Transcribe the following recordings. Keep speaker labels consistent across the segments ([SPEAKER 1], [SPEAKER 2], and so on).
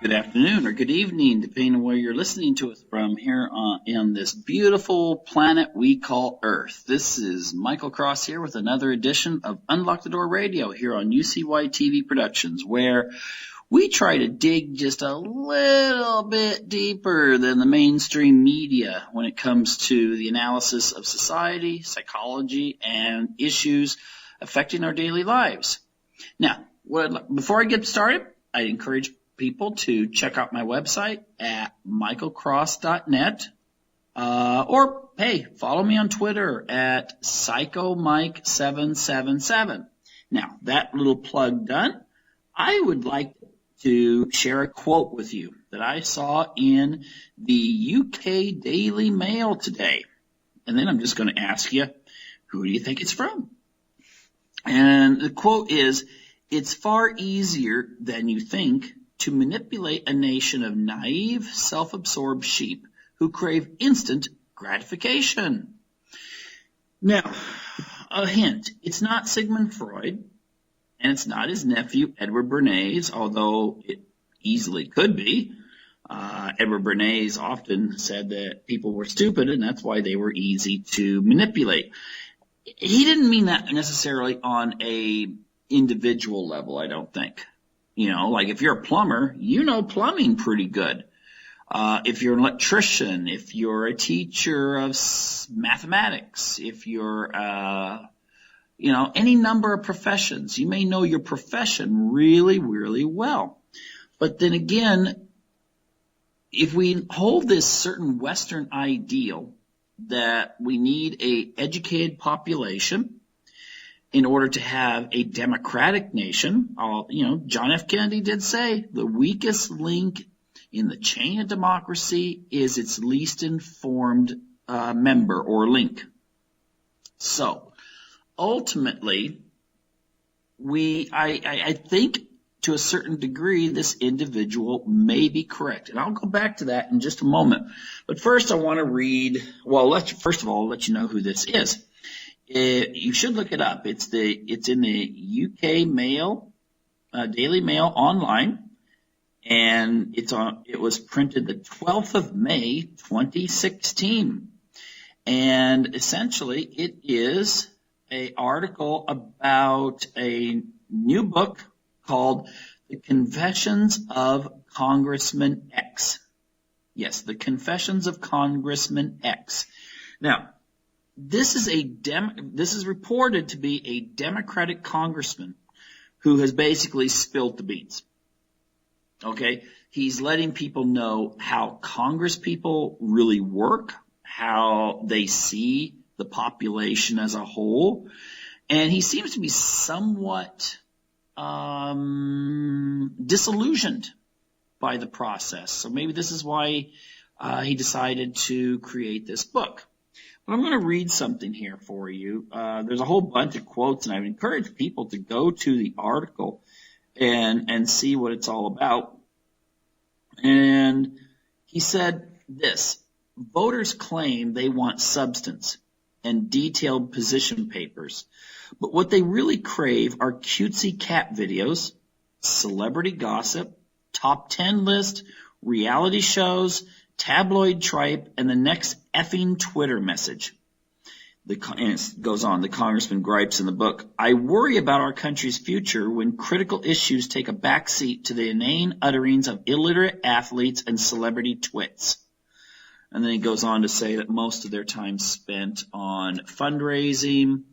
[SPEAKER 1] Good afternoon or good evening, depending on where you're listening to us from here on this beautiful planet we call Earth. This is Michael Cross here with another edition of Unlock the Door Radio here on UCY TV Productions, where we try to dig just a little bit deeper than the mainstream media when it comes to the analysis of society, psychology, and issues affecting our daily lives. Now, before I get started, I encourage people to check out my website at michaelcross.net, or hey, follow me on Twitter at psychomike777. Now, that little plug done, I would like to share a quote with you that I saw in the UK Daily Mail today. And then I'm just going to ask you, who do you think it's from? And the quote is, "It's far easier than you think to manipulate a nation of naive, self-absorbed sheep who crave instant gratification." Now, a hint, it's not Sigmund Freud, and it's not his nephew, Edward Bernays, although it easily could be. Edward Bernays often said that people were stupid, and that's why they were easy to manipulate. He didn't mean that necessarily on a individual level, I don't think. You know, like if you're a plumber, you know plumbing pretty good. If you're an electrician, if you're a teacher of mathematics, if you're, any number of professions, you may know your profession really, really well. But then again, if we hold this certain Western ideal that we need a educated population in order to have a democratic nation, John F. Kennedy did say the weakest link in the chain of democracy is its least informed member or link. So ultimately, I think to a certain degree this individual may be correct. And I'll go back to that in just a moment. But first I want to read, first of all, let you know who this is. You should look it up. It's in the UK Mail, Daily Mail online, and it was printed the 12th of May, 2016. And essentially it is an article about a new book called The Confessions of Congressman X. Yes, The Confessions of Congressman X. Now, this is reported to be a Democratic congressman who has basically spilt the beans. Okay? He's letting people know how Congress people really work, how they see the population as a whole, and he seems to be somewhat disillusioned by the process. So maybe this is why he decided to create this book. I'm going to read something here for you. There's a whole bunch of quotes, and I would encourage people to go to the article and see what it's all about. And he said this: voters claim they want substance and detailed position papers, but what they really crave are cutesy cat videos, celebrity gossip, top 10 list, reality shows, tabloid tripe, and the next effing Twitter message. And it goes on, the congressman gripes in the book, "I worry about our country's future when critical issues take a backseat to the inane utterings of illiterate athletes and celebrity twits." And then he goes on to say that most of their time spent on fundraising,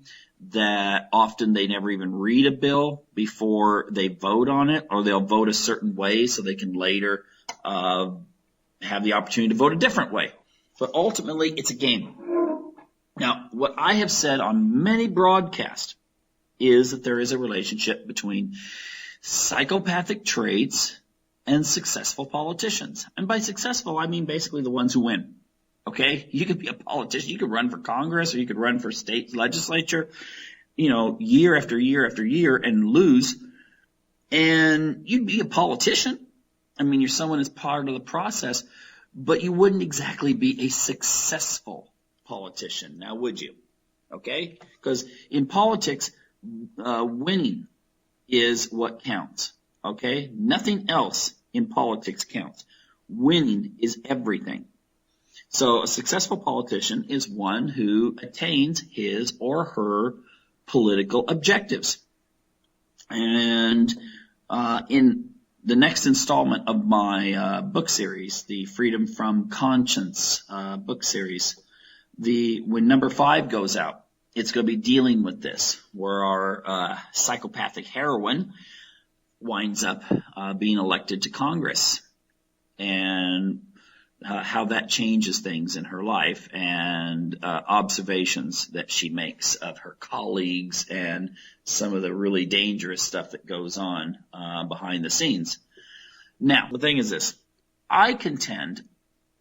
[SPEAKER 1] that often they never even read a bill before they vote on it, or they'll vote a certain way so they can later have the opportunity to vote a different way. But ultimately, it's a game. Now, what I have said on many broadcasts is that there is a relationship between psychopathic traits and successful politicians. And by successful, I mean basically the ones who win. Okay? You could be a politician. You could run for Congress, or you could run for state legislature, year after year after year and lose. And you'd be a politician. I mean, you're someone that's part of the process, but you wouldn't exactly be a successful politician. Now, would you? Okay? Because in politics, winning is what counts. Okay? Nothing else in politics counts. Winning is everything. So a successful politician is one who attains his or her political objectives. And in the next installment of my book series, the Freedom from Conscience book series, when number 5 goes out, it's going to be dealing with this, where our psychopathic heroine winds up being elected to Congress, and how that changes things in her life, and observations that she makes of her colleagues and some of the really dangerous stuff that goes on behind the scenes. Now, the thing is this. I contend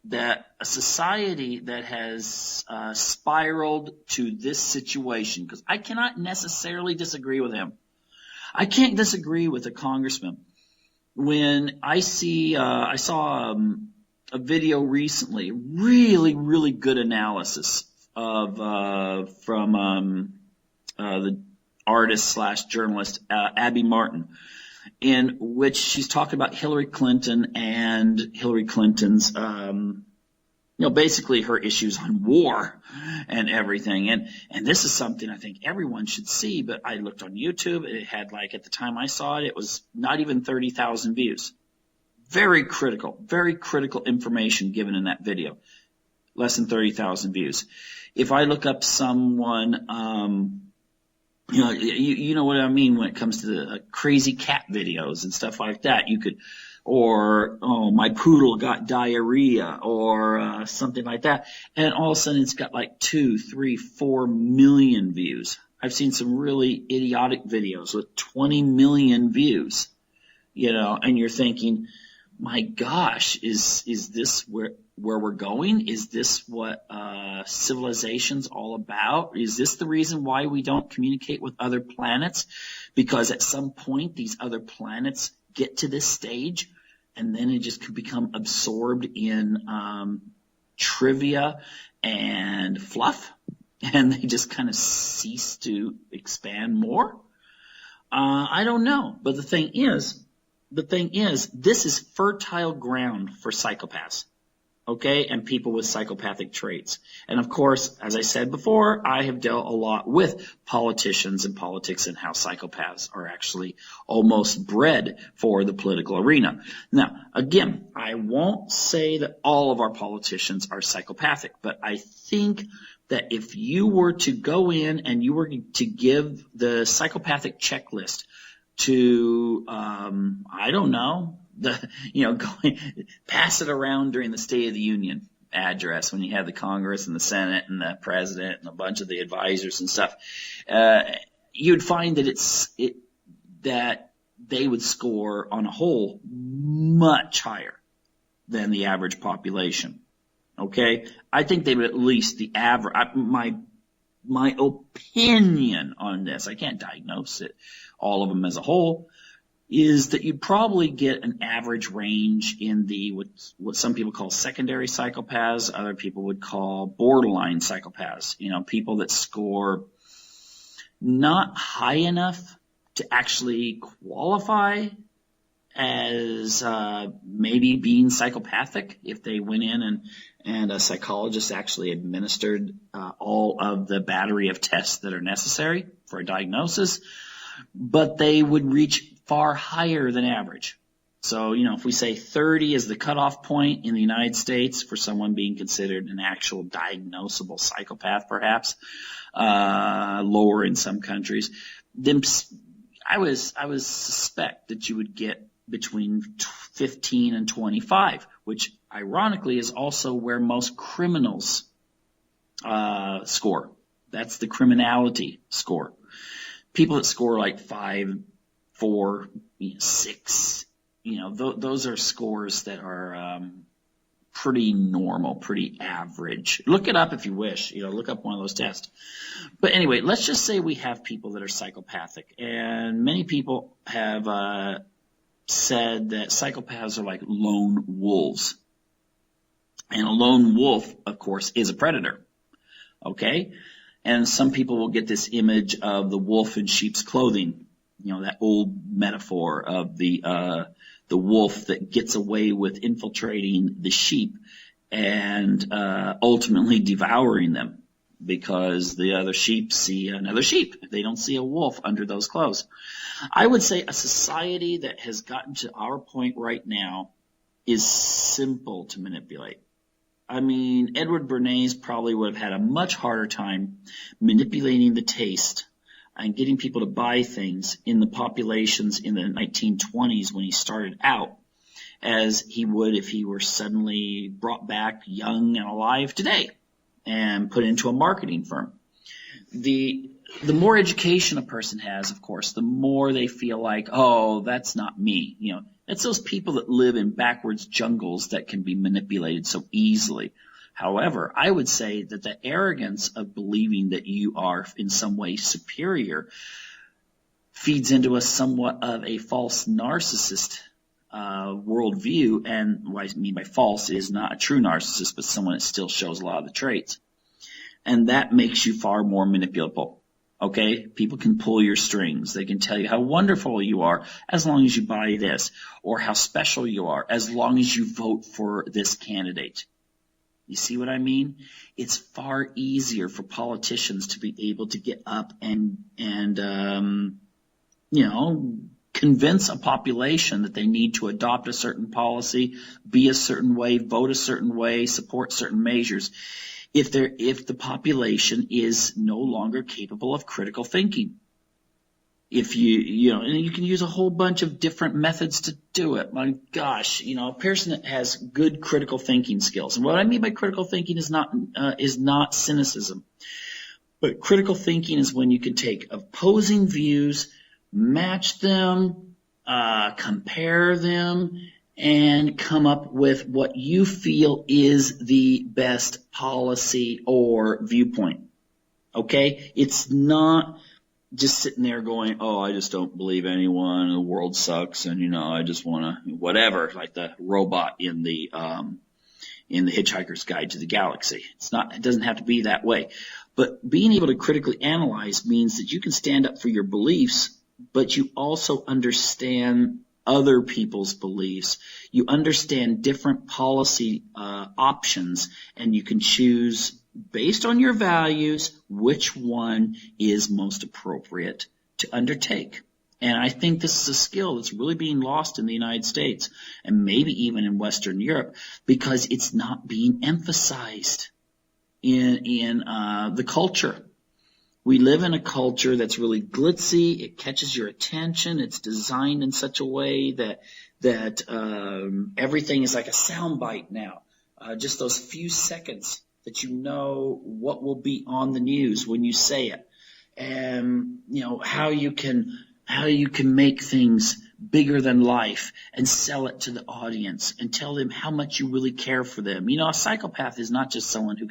[SPEAKER 1] that a society that has spiraled to this situation, because I cannot necessarily disagree with him. I can't disagree with a congressman. When I saw a video recently, really, really good analysis of from the artist / journalist Abby Martin, in which she's talking about Hillary Clinton and Hillary Clinton's basically her issues on war and everything. And this is something I think everyone should see, but I looked on YouTube. It had, at the time I saw it, it was not even 30,000 views. Very critical information given in that video. Less than 30,000 views. If I look up someone, you know what I mean when it comes to the crazy cat videos and stuff like that, you could, or, my poodle got diarrhea, or something like that, and all of a sudden it's got 2, 3, 4 million views. I've seen some really idiotic videos with 20 million views, and you're thinking, my gosh, is this where we're going? Is this what civilization's all about? Is this the reason why we don't communicate with other planets? Because at some point these other planets get to this stage, and then it just could become absorbed in trivia and fluff, and they just kind of cease to expand more. I don't know, but the thing is, this is fertile ground for psychopaths, okay, and people with psychopathic traits. And of course, as I said before, I have dealt a lot with politicians and politics and how psychopaths are actually almost bred for the political arena. Now, again, I won't say that all of our politicians are psychopathic, but I think that if you were to go in and you were to give the psychopathic checklist to, I don't know, pass it around during the State of the Union address when you have the Congress and the Senate and the President and a bunch of the advisors and stuff, you'd find that that they would score on a whole much higher than the average population. Okay? I think they would at least the average, my opinion on this, I can't diagnose it, all of them as a whole, is that you'd probably get an average range in the what some people call secondary psychopaths, other people would call borderline psychopaths. People that score not high enough to actually qualify as maybe being psychopathic if they went in and a psychologist actually administered all of the battery of tests that are necessary for a diagnosis, but they would reach far higher than average. So, if we say 30 is the cutoff point in the United States for someone being considered an actual diagnosable psychopath, perhaps, lower in some countries, then I would suspect that you would get between 15 and 25, which ironically is also where most criminals score. That's the criminality score. People that score 5, 4, 6, those are scores that are pretty normal, pretty average. Look it up if you wish. Look up one of those tests. But anyway, let's just say we have people that are psychopathic, and many people have said that psychopaths are like lone wolves. And a lone wolf, of course, is a predator. Okay? And some people will get this image of the wolf in sheep's clothing, that old metaphor of the the wolf that gets away with infiltrating the sheep and ultimately devouring them, because the other sheep see another sheep. They don't see a wolf under those clothes. I would say a society that has gotten to our point right now is simple to manipulate. I mean, Edward Bernays probably would have had a much harder time manipulating the taste and getting people to buy things in the populations in the 1920s when he started out as he would if he were suddenly brought back young and alive today and put into a marketing firm. The more education a person has, of course, the more they feel like, oh, that's not me. You know, it's those people that live in backwards jungles that can be manipulated so easily. However, I would say that the arrogance of believing that you are in some way superior feeds into a somewhat of a false narcissist worldview. And what I mean by false is not a true narcissist, but someone that still shows a lot of the traits. And that makes you far more manipulable. Okay? People can pull your strings. They can tell you how wonderful you are as long as you buy this, or how special you are as long as you vote for this candidate. You see what I mean? It's far easier for politicians to be able to get up and convince a population that they need to adopt a certain policy, be a certain way, vote a certain way, support certain measures, if the population is no longer capable of critical thinking. If and you can use a whole bunch of different methods to do it. My gosh, a person that has good critical thinking skills. And what I mean by critical thinking is not cynicism. But critical thinking is when you can take opposing views, match them, compare them, and come up with what you feel is the best policy or viewpoint. Okay? It's not just sitting there going, oh, I just don't believe anyone, the world sucks, and I just want to whatever, like the robot in the Hitchhiker's Guide to the Galaxy. It doesn't have to be that way. But being able to critically analyze means that you can stand up for your beliefs, but you also understand other people's beliefs. You understand different policy options, and you can choose, based on your values, which one is most appropriate to undertake. And I think this is a skill that's really being lost in the United States, and maybe even in Western Europe, because it's not being emphasized in the culture. We live in a culture that's really glitzy. It catches your attention. It's designed in such a way that everything is like a soundbite now. Just those few seconds that you know what will be on the news when you say it, and how you can make things bigger than life and sell it to the audience and tell them how much you really care for them. A psychopath is not just someone who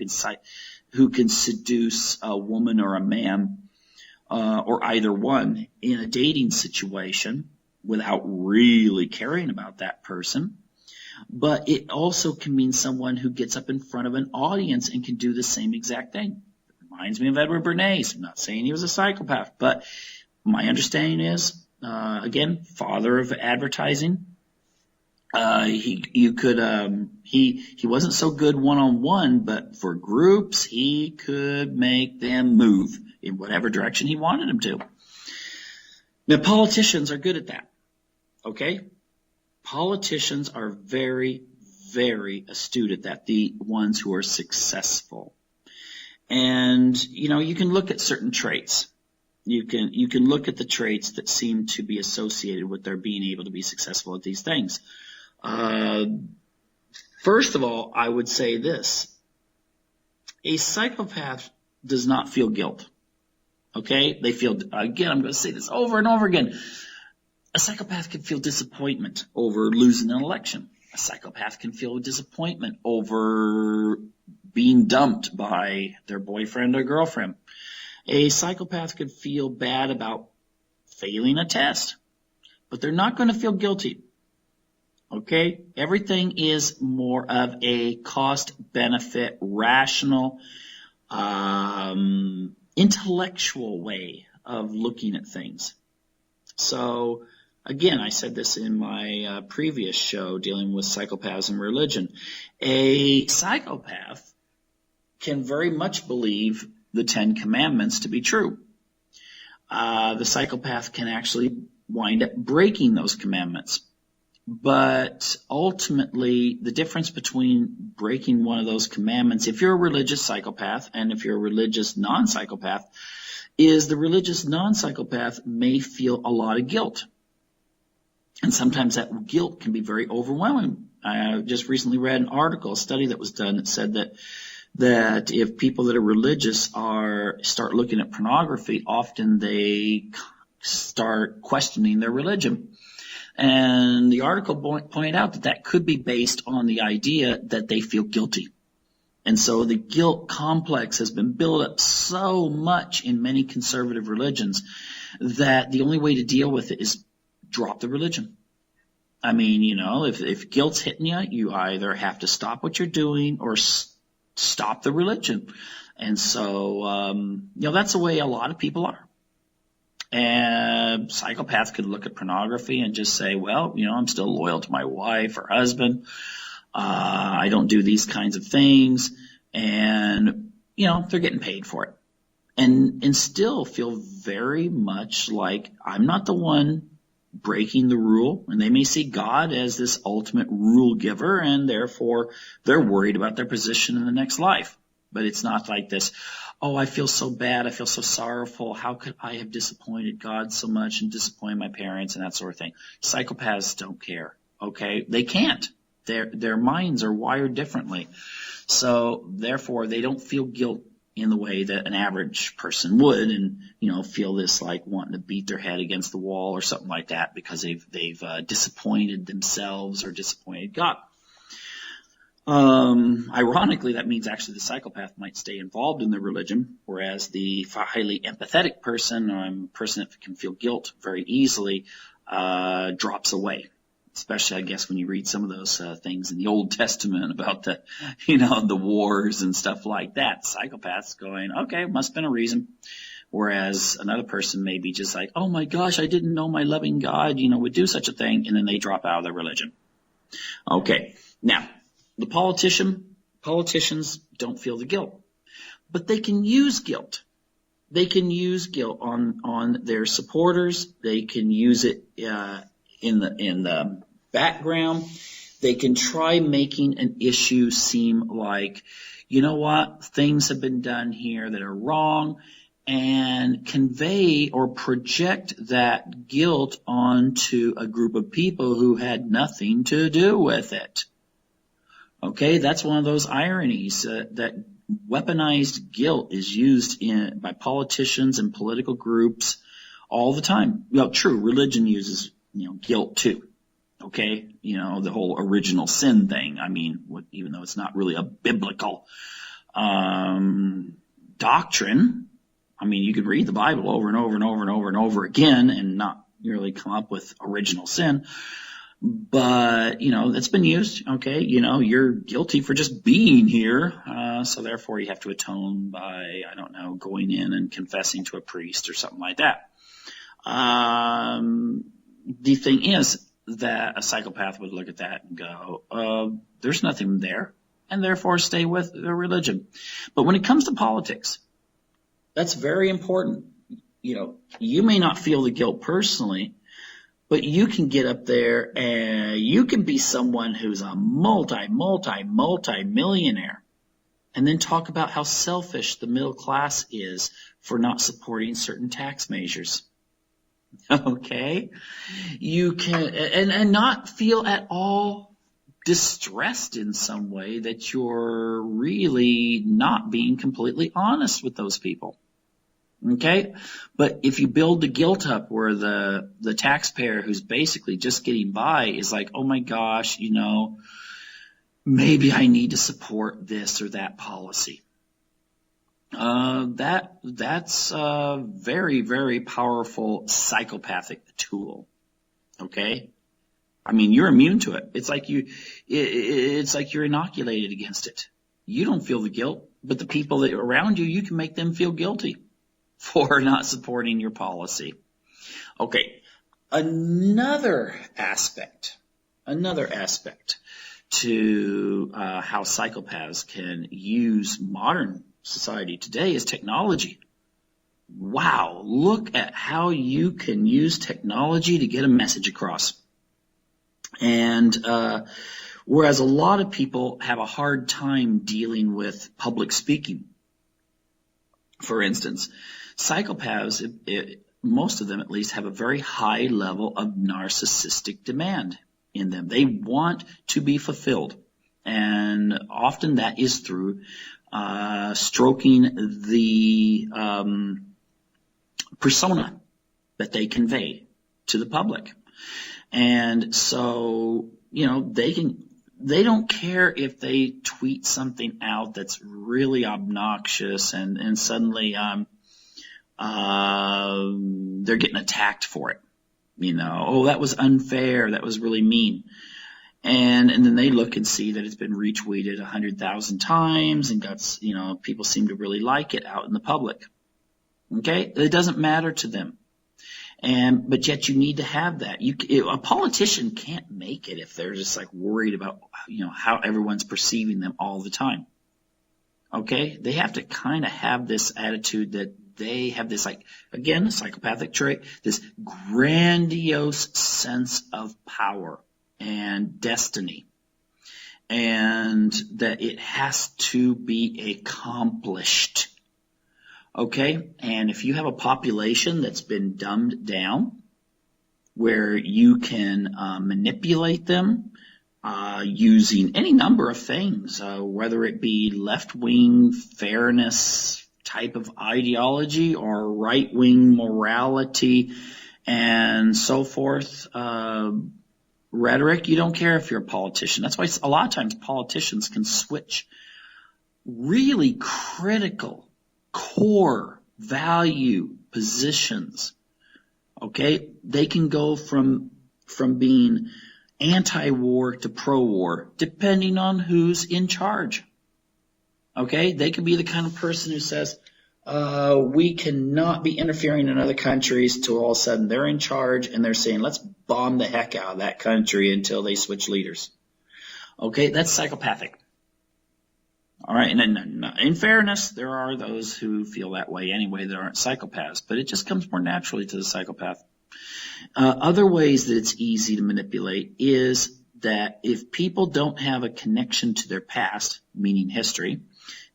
[SPEAKER 1] can seduce a woman or a man, or either one in a dating situation without really caring about that person. But it also can mean someone who gets up in front of an audience and can do the same exact thing. It reminds me of Edward Bernays. I'm not saying he was a psychopath, but my understanding is, again, father of advertising. He wasn't so good one-on-one, but for groups, he could make them move in whatever direction he wanted them to. Now, politicians are good at that. Okay? Politicians are very, very astute at that, the ones who are successful. And, you can look at certain traits. You can look at the traits that seem to be associated with their being able to be successful at these things. First of all, I would say this. A psychopath does not feel guilt. Okay? They feel, again, I'm going to say this over and over again. A psychopath can feel disappointment over losing an election. A psychopath can feel disappointment over being dumped by their boyfriend or girlfriend. A psychopath could feel bad about failing a test, but they're not going to feel guilty. Okay? Everything is more of a cost-benefit, rational, intellectual way of looking at things. So Again, I said this in my previous show dealing with psychopaths and religion. A psychopath can very much believe the 10 Commandments to be true. The psychopath can actually wind up breaking those commandments. But ultimately, the difference between breaking one of those commandments, if you're a religious psychopath and if you're a religious non-psychopath, is the religious non-psychopath may feel a lot of guilt. And sometimes that guilt can be very overwhelming. I just recently read an article, a study that was done that said that if people that are religious start looking at pornography, often they start questioning their religion. And the article pointed out that could be based on the idea that they feel guilty. And so the guilt complex has been built up so much in many conservative religions that the only way to deal with it is drop the religion. I mean, if guilt's hitting you, you either have to stop what you're doing or stop the religion. And so, that's the way a lot of people are. And psychopaths could look at pornography and just say, well, I'm still loyal to my wife or husband. I don't do these kinds of things. And, they're getting paid for it. And still feel very much like I'm not the one breaking the rule. And they may see God as this ultimate rule giver, and therefore they're worried about their position in the next life. But it's not like this, oh, I feel so bad, I feel so sorrowful, how could I have disappointed God so much and disappointed my parents and that sort of thing. Psychopaths don't care, okay? They can't. Their minds are wired differently. So therefore they don't feel guilt in the way that an average person would and, feel this like wanting to beat their head against the wall or something like that because they've disappointed themselves or disappointed God. Ironically, that means actually the psychopath might stay involved in the religion, whereas the highly empathetic person, or a person that can feel guilt very easily, drops away. Especially, I guess, when you read some of those things in the Old Testament about the wars and stuff like that. Psychopaths going, okay, must have been a reason. Whereas another person may be just like, oh my gosh, I didn't know my loving God, would do such a thing, and then they drop out of their religion. Okay, now, the politicians don't feel the guilt, but they can use guilt. They can use guilt on their supporters. They can use it in the background. They can try making an issue seem like, things have been done here that are wrong, and convey or project that guilt onto a group of people who had nothing to do with it. Okay, that's one of those ironies that weaponized guilt is used by politicians and political groups all the time. Well, true, religion uses, guilt too. Okay, the whole original sin thing. I mean, even though it's not really a biblical doctrine, I mean, you could read the Bible over and over and over and over and over again and not really come up with original sin. But, it's been used, okay? You're guilty for just being here, so therefore you have to atone by, going in and confessing to a priest or something like that. The thing is that a psychopath would look at that and go, there's nothing there, and therefore stay with their religion. But when it comes to politics, that's very important. You may not feel the guilt personally, but you can get up there and you can be someone who's a multi-millionaire and then talk about how selfish the middle class is for not supporting certain tax measures. Okay? You can, and not feel at all distressed in some way that you're really not being completely honest with those people. Okay? But if you build the guilt up where the taxpayer who's basically just getting by is like, oh my gosh, maybe I need to support this or that policy. That's a very, very powerful psychopathic tool. Okay? I mean, you're immune to it. It's like you're inoculated against it. You don't feel the guilt, but the people that are around you can make them feel guilty for not supporting your policy. Okay. Another aspect to how psychopaths can use modern society today is technology. Wow, look at how you can use technology to get a message across. And whereas a lot of people have a hard time dealing with public speaking, for instance, psychopaths, most of them at least, have a very high level of narcissistic demand in them. They want to be fulfilled. And often that is through stroking the persona that they convey to the public. And so, they don't care if they tweet something out that's really obnoxious and suddenly they're getting attacked for it. Oh, that was unfair. That was really mean. And then they look and see that it's been retweeted 100,000 times and people seem to really like it out in the public. Okay? It doesn't matter to them. But yet you need to have that. A politician can't make it if they're just worried about, how everyone's perceiving them all the time. Okay? They have to kind of have this attitude that they have this, again, a psychopathic trait, this grandiose sense of power and destiny. And that it has to be accomplished. Okay? And if you have a population that's been dumbed down, where you can manipulate them using any number of things, whether it be left-wing fairness type of ideology or right-wing morality and so forth, rhetoric, you don't care if you're a politician. That's why a lot of times politicians can switch really critical core value positions. Okay? They can go from being anti-war to pro-war depending on who's in charge. Okay? They can be the kind of person who says, we cannot be interfering in other countries, till all of a sudden they're in charge and they're saying, let's bomb the heck out of that country until they switch leaders. Okay? That's psychopathic. All right, and then in fairness, there are those who feel that way anyway that aren't psychopaths, but it just comes more naturally to the psychopath. Other ways that it's easy to manipulate is that if people don't have a connection to their past, meaning history,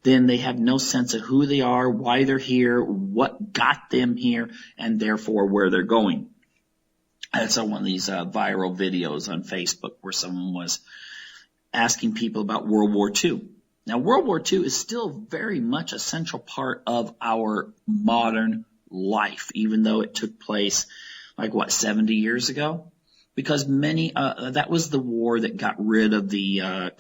[SPEAKER 1] then they have no sense of who they are, why they're here, what got them here, and therefore where they're going. I saw one of these viral videos on Facebook where someone was asking people about World War II. Now, World War II is still very much a central part of our modern life, even though it took place 70 years ago? Because that was the war that got rid of the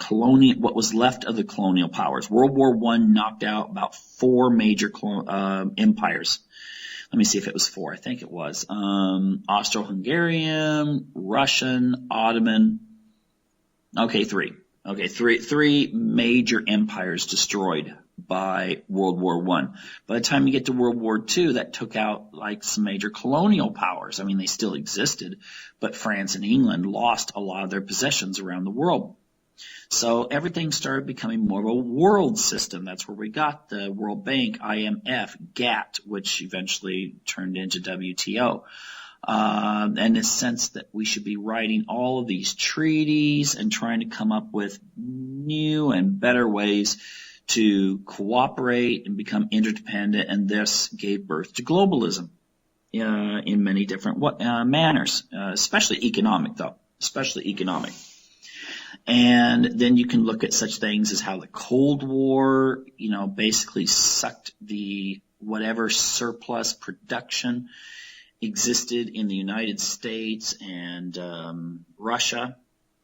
[SPEAKER 1] what was left of the colonial powers. World War I knocked out about 4 major empires. Let me see if it was 4. I think it was. Austro-Hungarian, Russian, Ottoman. Okay, 3. Okay, three major empires destroyed by World War I. By the time you get to World War II, that took out some major colonial powers. I mean, they still existed, but France and England lost a lot of their possessions around the world. So everything started becoming more of a world system. That's where we got the World Bank, IMF, GATT, which eventually turned into WTO. And the sense that we should be writing all of these treaties and trying to come up with new and better ways to cooperate and become interdependent, and this gave birth to globalism in many different manners, especially economic. And then you can look at such things as how the Cold War, basically sucked the whatever surplus production existed in the United States and Russia,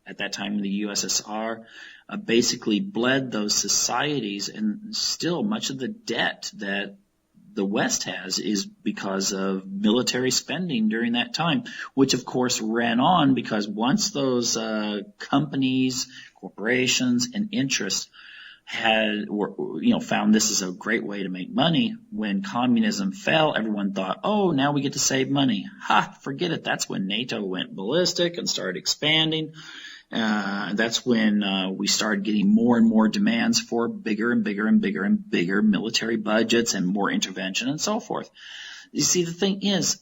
[SPEAKER 1] at that time in the USSR, basically bled those societies, and still much of the debt that the West has is because of military spending during that time, which of course ran on because once those companies, corporations, and interests found this is a great way to make money. When communism fell, everyone thought, oh, now we get to save money. Ha, forget it. That's when NATO went ballistic and started expanding. That's when we started getting more and more demands for bigger and bigger and bigger and bigger military budgets and more intervention and so forth. You see, the thing is,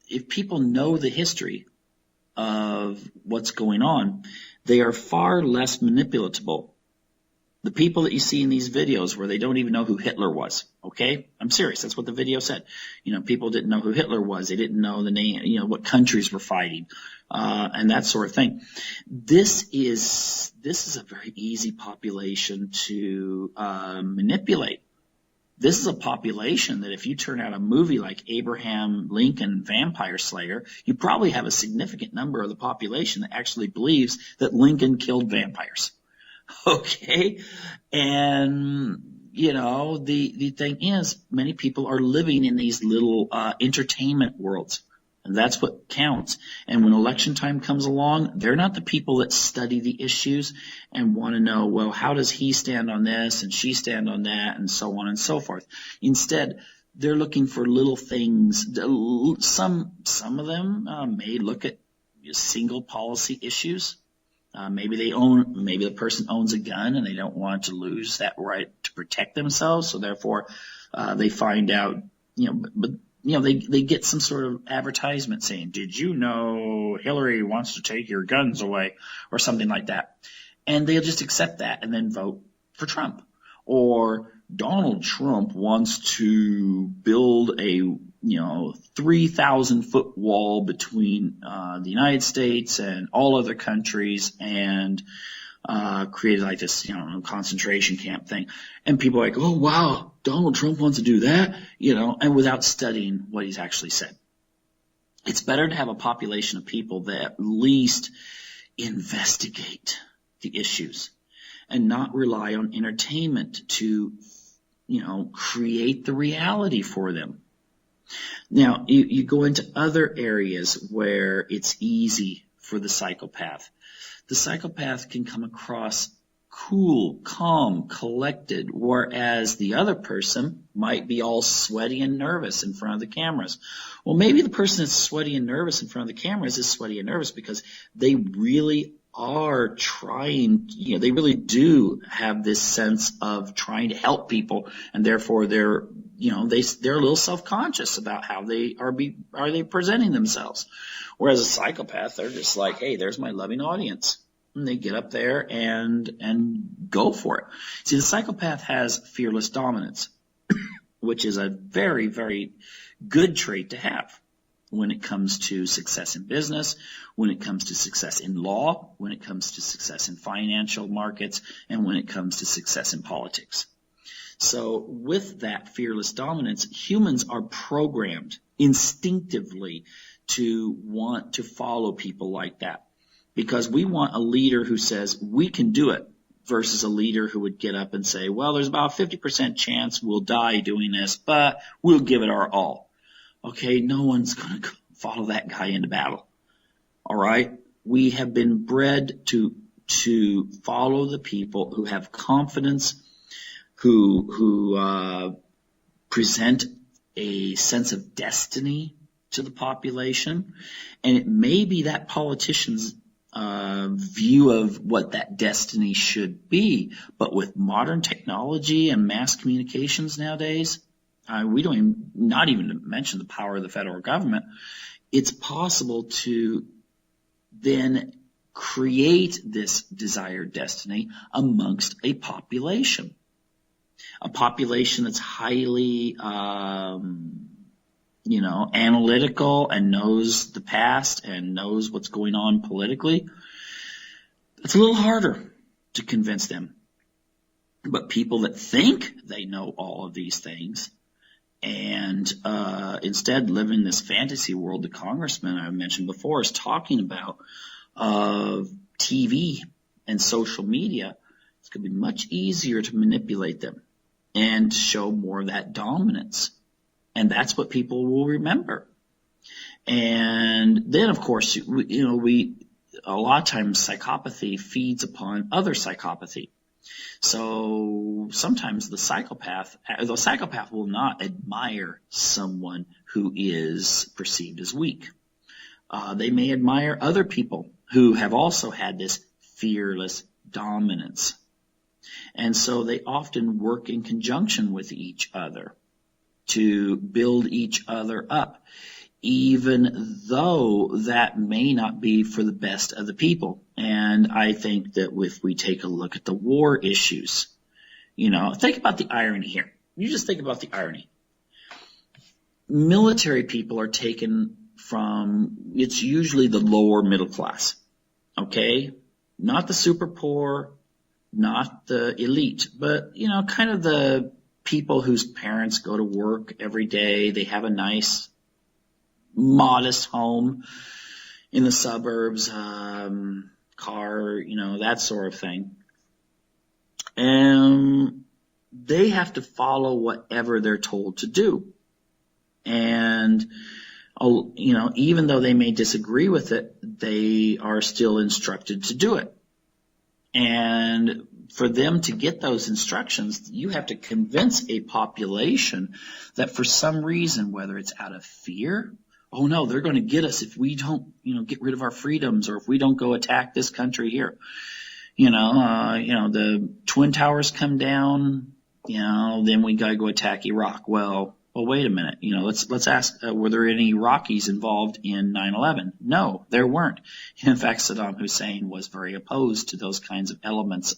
[SPEAKER 1] if people know the history of what's going on, they are far less manipulatable. The people that you see in these videos where they don't even know who Hitler was, okay? I'm serious. That's what the video said. People didn't know who Hitler was. They didn't know the name, what countries were fighting, and that sort of thing. This is a very easy population to manipulate. This is a population that if you turn out a movie like Abraham Lincoln Vampire Slayer, you probably have a significant number of the population that actually believes that Lincoln killed vampires. Okay. And, the thing is, many people are living in these little entertainment worlds. And that's what counts. And when election time comes along, they're not the people that study the issues and want to know, well, how does he stand on this and she stand on that and so on and so forth. Instead, they're looking for little things. Some of them may look at single policy issues. Maybe the person owns a gun and they don't want to lose that right to protect themselves. So therefore, they find out, they get some sort of advertisement saying, did you know Hillary wants to take your guns away or something like that. And they'll just accept that and then vote for Trump. Or Donald Trump wants to build a 3,000-foot wall between the United States and all other countries and created like this, concentration camp thing. And people are like, oh, wow, Donald Trump wants to do that, and without studying what he's actually said. It's better to have a population of people that at least investigate the issues and not rely on entertainment to, create the reality for them. Now, you go into other areas where it's easy for the psychopath. The psychopath can come across cool, calm, collected, whereas the other person might be all sweaty and nervous in front of the cameras. Well, maybe the person that's sweaty and nervous in front of the cameras is sweaty and nervous because they really are trying, they really do have this sense of trying to help people, and therefore they're a little self-conscious about how they are they presenting themselves. Whereas a psychopath, they're just like, hey, there's my loving audience. And they get up there and go for it. See, the psychopath has fearless dominance, which is a very, very good trait to have when it comes to success in business, when it comes to success in law, when it comes to success in financial markets, and when it comes to success in politics. So with that fearless dominance, humans are programmed instinctively to want to follow people like that, because we want a leader who says we can do it versus a leader who would get up and say, well, there's about a 50% chance we'll die doing this, but we'll give it our all. Okay, no one's going to follow that guy into battle. All right? We have been bred to follow the people who have confidence, who present a sense of destiny to the population. And it may be that politician's view of what that destiny should be. But with modern technology and mass communications nowadays, we don't not even mention the power of the federal government. It's possible to then create this desired destiny amongst a population that's highly, analytical and knows the past and knows what's going on politically. It's a little harder to convince them. But people that think they know all of these things and instead live in this fantasy world the congressman I mentioned before is talking about, TV and social media, it's going to be much easier to manipulate them and show more of that dominance. And that's what people will remember. And then, of course, a lot of times psychopathy feeds upon other psychopathy. So sometimes the psychopath will not admire someone who is perceived as weak. They may admire other people who have also had this fearless dominance. And so they often work in conjunction with each other to build each other up, even though that may not be for the best of the people. And I think that if we take a look at the war issues, think about the irony here. You just think about the irony. Military people are taken from, it's usually the lower middle class, okay? Not the super poor, not the elite, but, kind of the people whose parents go to work every day. They have a nice, modest home in the suburbs, car, that sort of thing. And they have to follow whatever they're told to do. And, even though they may disagree with it, they are still instructed to do it. And for them to get those instructions, you have to convince a population that for some reason, whether it's out of fear, oh no, they're going to get us if we don't, get rid of our freedoms, or if we don't go attack this country here. The Twin Towers come down, then we got to go attack Iraq. Well, wait a minute. Let's ask, were there any Iraqis involved in 9/11? No, there weren't. In fact, Saddam Hussein was very opposed to those kinds of elements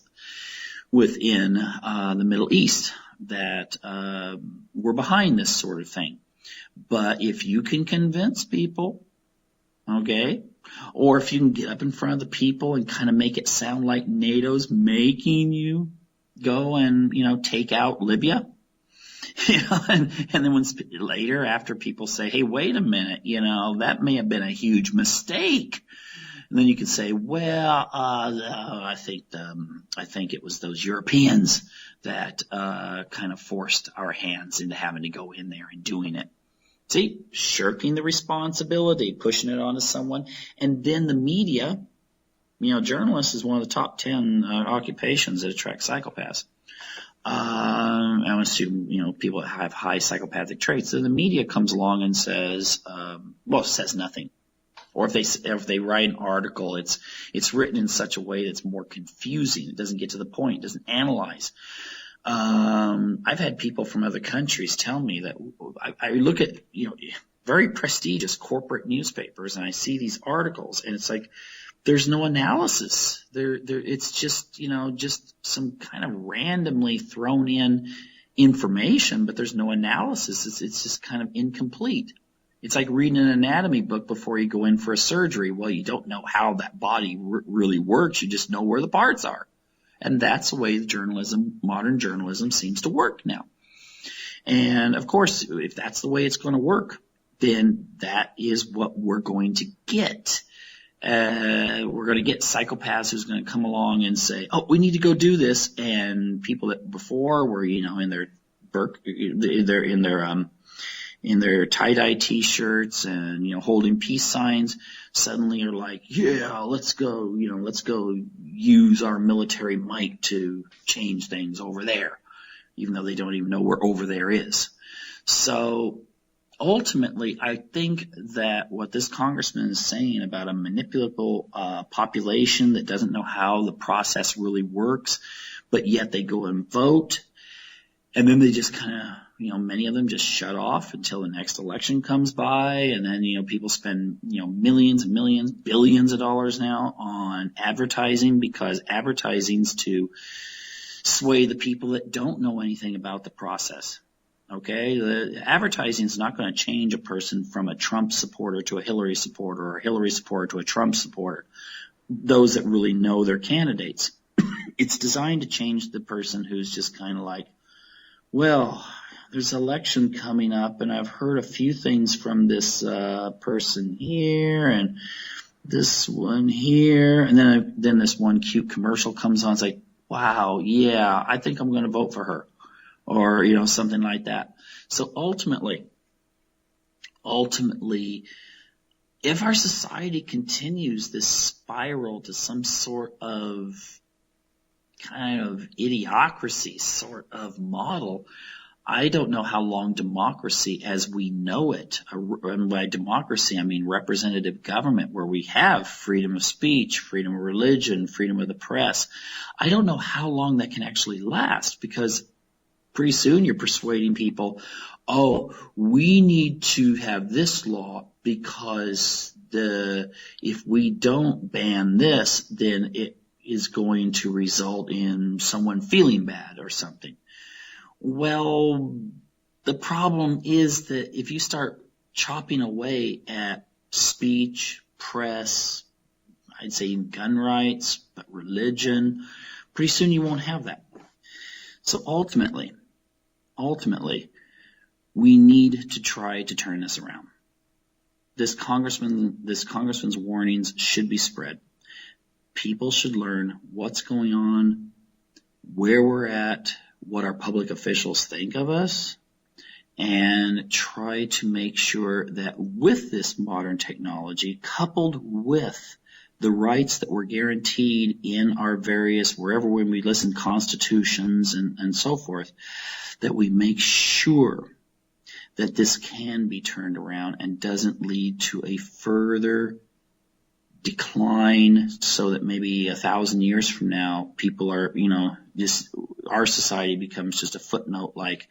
[SPEAKER 1] within the Middle East that were behind this sort of thing. But if you can convince people, okay, or if you can get up in front of the people and kind of make it sound like NATO's making you go and, take out Libya, and then later after people say, hey, wait a minute, that may have been a huge mistake. And then you can say, well, I think it was those Europeans that kind of forced our hands into having to go in there and doing it. See, shirking the responsibility, pushing it onto someone. And then the media, journalists is one of the top 10 occupations that attract psychopaths. I assume, people that have high psychopathic traits. So the media comes along and says nothing. Or if they write an article, it's written in such a way that's more confusing. It doesn't get to the point. It doesn't analyze. I've had people from other countries tell me that I look at, very prestigious corporate newspapers, and I see these articles, and it's like, there's no analysis. It's just, just some kind of randomly thrown in information, but there's no analysis. It's just kind of incomplete. It's like reading an anatomy book before you go in for a surgery. Well, you don't know how that body really works. You just know where the parts are. And that's the way modern journalism seems to work now. And of course, if that's the way it's going to work, then that is what we're going to get. We're going to get psychopaths who's going to come along and say, oh, we need to go do this. And people that before were, in their tie-dye t-shirts and, holding peace signs, suddenly are like, yeah, let's go use our military might to change things over there, even though they don't even know where over there is. So ultimately, I think that what this congressman is saying about a manipulable population that doesn't know how the process really works, but yet they go and vote, and then they just kind of, many of them just shut off until the next election comes by, and then, people spend, millions and millions, billions of dollars now on advertising, because advertising's to sway the people that don't know anything about the process. Okay, the advertising is not going to change a person from a Trump supporter to a Hillary supporter, or a Hillary supporter to a Trump supporter, those that really know their candidates. It's designed to change the person who's just kind of like, well, there's an election coming up, and I've heard a few things from this person here and this one here, and then this one cute commercial comes on. It's like, wow, yeah, I think I'm going to vote for her. Or, something like that. So ultimately, if our society continues this spiral to some sort of kind of idiocracy sort of model, I don't know how long democracy as we know it, and by democracy I mean representative government, where we have freedom of speech, freedom of religion, freedom of the press, I don't know how long that can actually last, because pretty soon you're persuading people, oh, we need to have this law because if we don't ban this, then it is going to result in someone feeling bad or something. Well, the problem is that if you start chopping away at speech, press, I'd say gun rights, but religion, pretty soon you won't have that. So ultimately, we need to try to turn this around. This congressman's warnings should be spread. People should learn what's going on, where we're at, what our public officials think of us, and try to make sure that with this modern technology, coupled with the rights that were guaranteed in our various, wherever when we listen, constitutions and so forth, that we make sure that this can be turned around and doesn't lead to a further decline, so that maybe 1,000 years from now, people are, our society becomes just a footnote, like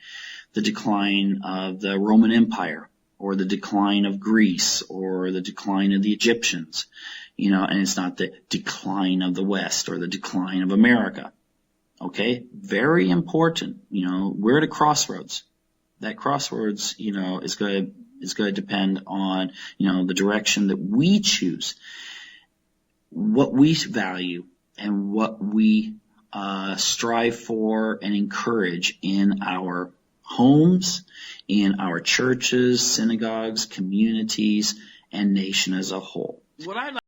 [SPEAKER 1] the decline of the Roman Empire, or the decline of Greece, or the decline of the Egyptians, and it's not the decline of the West or the decline of America. Okay? Very important. We're at a crossroads. That crossroads, is going to depend on, the direction that we choose, what we value, and what we strive for and encourage in our homes, in our churches, synagogues, communities, and nation as a whole. What I